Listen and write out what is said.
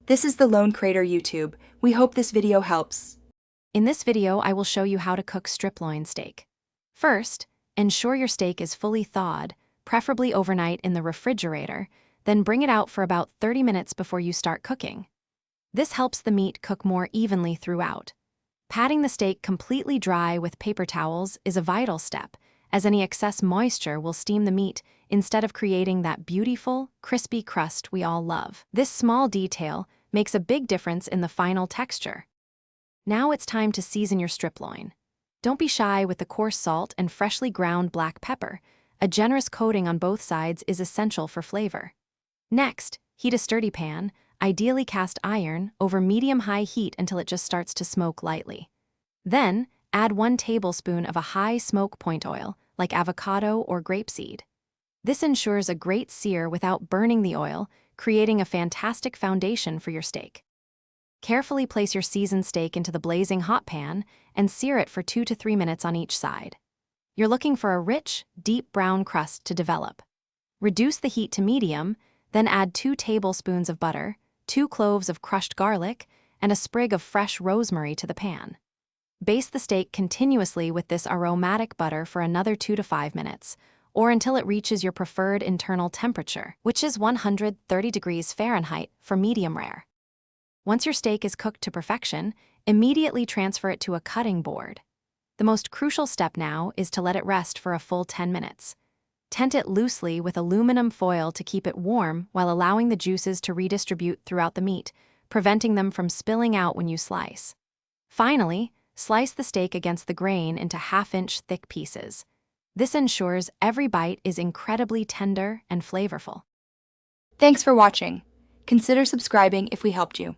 This is the Lone Crater YouTube. We hope this video helps. In this video, I will show you how to cook striploin steak. First, ensure your steak is fully thawed, preferably overnight in the refrigerator, then bring it out for about 30 minutes before you start cooking. This helps the meat cook more evenly throughout. Patting the steak completely dry with paper towels is a vital step, as any excess moisture will steam the meat instead of creating that beautiful, crispy crust we all love. This small detail makes a big difference in the final texture. Now it's time to season your striploin. Don't be shy with the coarse salt and freshly ground black pepper. A generous coating on both sides is essential for flavor. Next, heat a sturdy pan, ideally cast iron, over medium-high heat until it just starts to smoke lightly. Then, add 1 tablespoon of a high smoke point oil, like avocado or grapeseed. This ensures a great sear without burning the oil, creating a fantastic foundation for your steak. Carefully place your seasoned steak into the blazing hot pan and sear it for 2 to 3 minutes on each side. You're looking for a rich, deep brown crust to develop. Reduce the heat to medium, then add 2 tablespoons of butter, 2 cloves of crushed garlic, and a sprig of fresh rosemary to the pan. Baste the steak continuously with this aromatic butter for another 2 to 5 minutes, or until it reaches your preferred internal temperature, which is 130 degrees Fahrenheit for medium rare. Once your steak is cooked to perfection, immediately transfer it to a cutting board. The most crucial step now is to let it rest for a full 10 minutes. Tent it loosely with aluminum foil to keep it warm while allowing the juices to redistribute throughout the meat, preventing them from spilling out when you slice. Finally, slice the steak against the grain into half-inch thick pieces. This ensures every bite is incredibly tender and flavorful. Thanks for watching. Consider subscribing if we helped you.